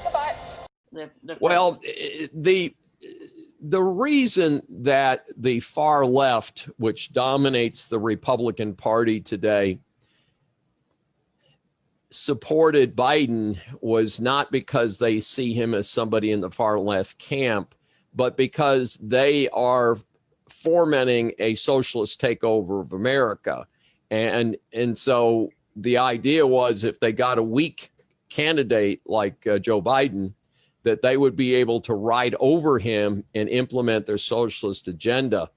Goodbye. Well, the reason that the far left, which dominates the Republican Party today, supported Biden was not because they see him as somebody in the far left camp, but because they are fomenting a socialist takeover of America. And so the idea was if they got a weak candidate like Joe Biden, that they would be able to ride over him and implement their socialist agenda.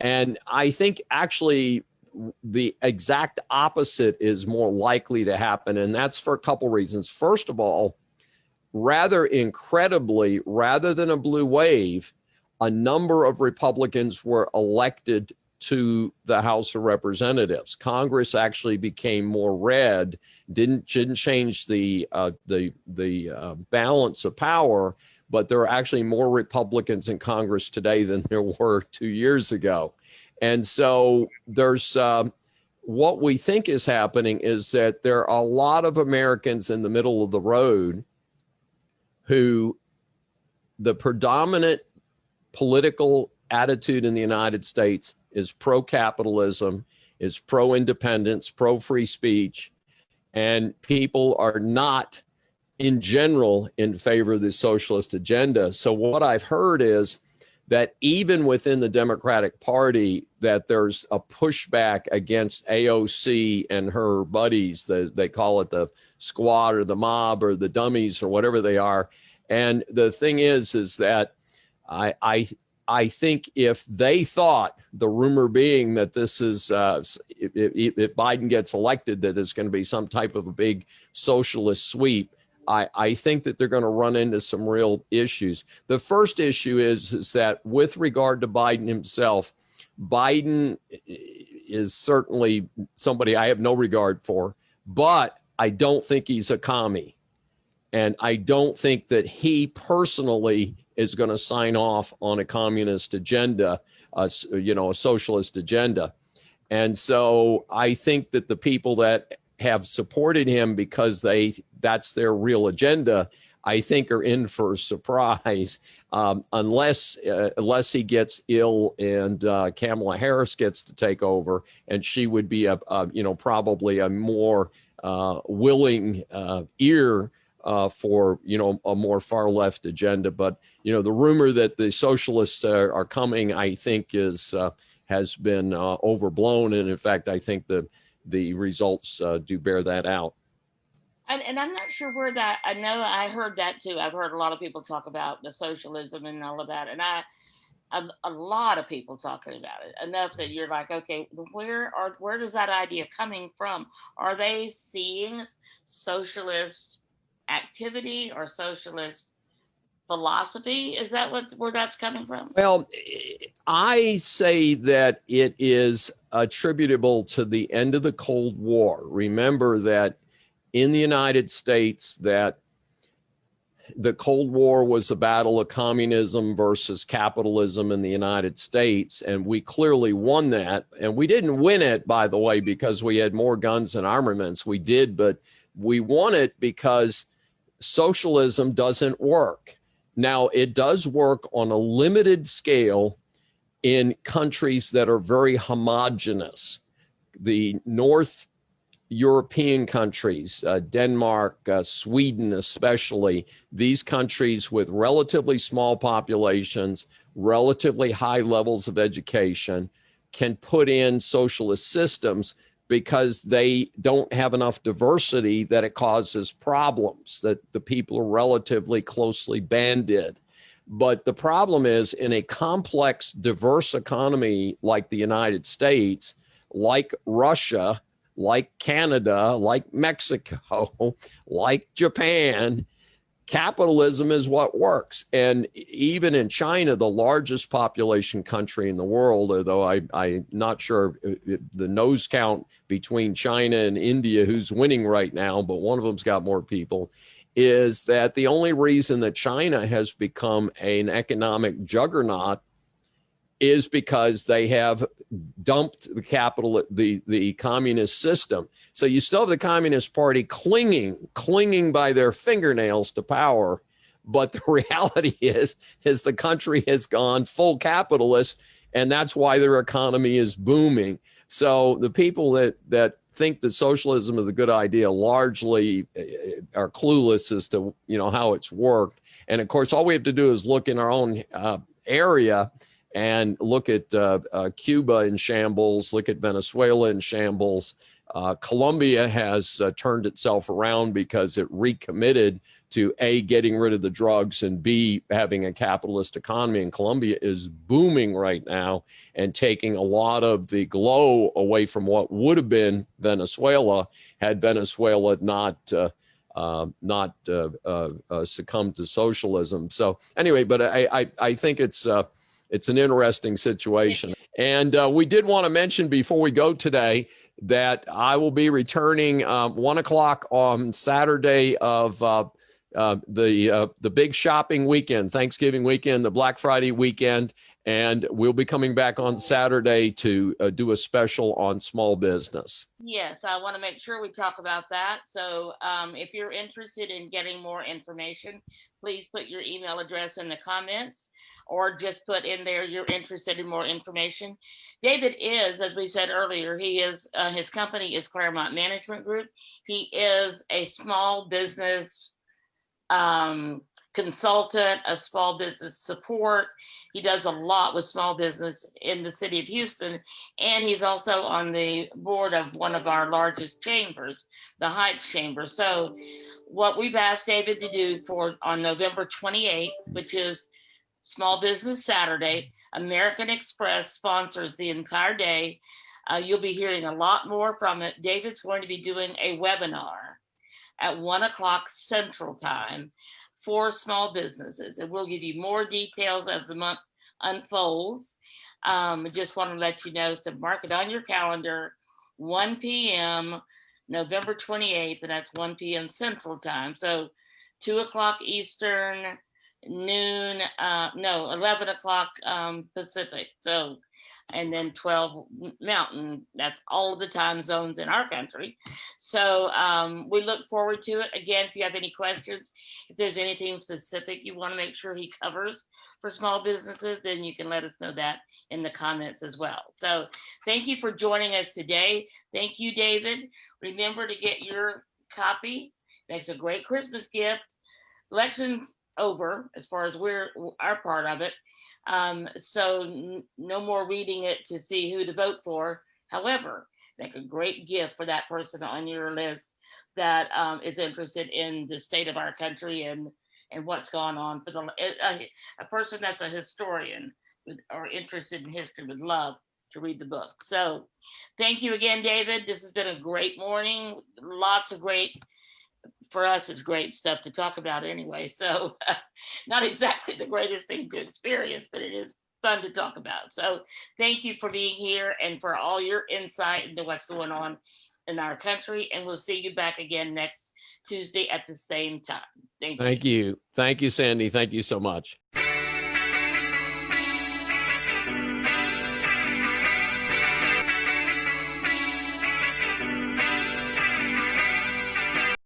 And I think actually the exact opposite is more likely to happen. And that's for a couple reasons. First of all, rather incredibly, rather than a blue wave, a number of Republicans were elected to the House of Representatives. Congress actually became more red, didn't change the balance of power, but there are actually more Republicans in Congress today than there were 2 years ago. And so there's what we think is happening is that there are a lot of Americans in the middle of the road who the predominant political attitude in the United States is pro-capitalism, is pro-independence, pro-free speech, and people are not in general in favor of the socialist agenda. So what I've heard is that even within the Democratic Party, that there's a pushback against AOC and her buddies. They call it the squad or the mob or the dummies or whatever they are. And the thing is that I think if they thought, the rumor being that this is, if Biden gets elected, that it's going to be some type of a big socialist sweep, I think that they're going to run into some real issues. The first issue is that with regard to Biden himself, Biden is certainly somebody I have no regard for, but I don't think he's a commie. And I don't think that he personally is going to sign off on a communist agenda, a socialist agenda. And so I think that the people that have supported him because that's their real agenda, I think are in for a surprise unless he gets ill and Kamala Harris gets to take over, and she would be probably a more willing ear for a more far left agenda. But the rumor that the socialists are coming, I think has been overblown, and in fact I think the results do bear that out. And I'm not sure where that, I know I heard that too. I've heard a lot of people talk about the socialism and all of that. And a lot of people talking about it enough that you're like, okay, where does that idea coming from? Are they seeing socialist activity or socialist philosophy? Is that where that's coming from? Well, I say that it is attributable to the end of the Cold War. Remember that in the United States, that the Cold War was a battle of communism versus capitalism in the United States, and we clearly won that. And we didn't win it, by the way, because we had more guns and armaments. We did, but we won it because socialism doesn't work. Now, it does work on a limited scale in countries that are very homogenous. The North European countries, Denmark, Sweden especially, these countries with relatively small populations, relatively high levels of education, can put in socialist systems because they don't have enough diversity that it causes problems, that the people are relatively closely banded. But the problem is, in a complex, diverse economy like the United States, like Russia, like Canada, like Mexico, like Japan, capitalism is what works. And even in China, the largest population country in the world, although I'm not sure the nose count between China and India, who's winning right now, but one of them's got more people, is that the only reason that China has become an economic juggernaut is because they have dumped the capital, the communist system. So you still have the Communist Party clinging by their fingernails to power. But the reality is the country has gone full capitalist, and that's why their economy is booming. So the people that think that socialism is a good idea largely are clueless as to, how it's worked. And of course, all we have to do is look in our own area and look at Cuba in shambles, look at Venezuela in shambles. Colombia has turned itself around because it recommitted to A, getting rid of the drugs, and B, having a capitalist economy. And Colombia is booming right now and taking a lot of the glow away from what would have been Venezuela had Venezuela not succumbed to socialism. So anyway, but I think it's an interesting situation. And we did want to mention before we go today that I will be returning 1 o'clock on Saturday of the big shopping weekend, Thanksgiving weekend, the Black Friday weekend. And we'll be coming back on Saturday to do a special on small business. Yes, I want to make sure we talk about that. So if you're interested in getting more information, please put your email address in the comments, or just put in there you're interested in more information. David is, as we said earlier, he is his company is Claremont Management Group. He is a small business consultant, a small business support. He does a lot with small business in the city of Houston, and he's also on the board of one of our largest chambers, the Heights Chamber. So what we've asked David to do on November 28th, which is Small Business Saturday, American Express sponsors the entire day. You'll be hearing a lot more from it. David's going to be doing a webinar at 1 o'clock Central Time for small businesses. And we'll give you more details as the month unfolds. Just want to let you know, to mark it on your calendar, 1 p.m., November 28th, and that's 1 p.m. Central Time. So 2 o'clock Eastern, 11 o'clock Pacific. So, and then 12 Mountain. That's all of the time zones in our country. So we look forward to it. Again, if you have any questions, if there's anything specific you want to make sure he covers for small businesses, then you can let us know that in the comments as well. So thank you for joining us today. Thank you, David. Remember to get your copy. Makes a great Christmas gift. Election's over as far as our part of it. So no more reading it to see who to vote for. However, make a great gift for that person on your list that is interested in the state of our country and what's gone on. For a person that's a historian or interested in history would love to read the book. So thank you again, David. This has been a great morning. Lots of great, for us, it's great stuff to talk about anyway. So not exactly the greatest thing to experience, but it is fun to talk about. So thank you for being here and for all your insight into what's going on in our country. And we'll see you back again next Tuesday at the same time. Thank you. Thank you, Sandy. Thank you so much.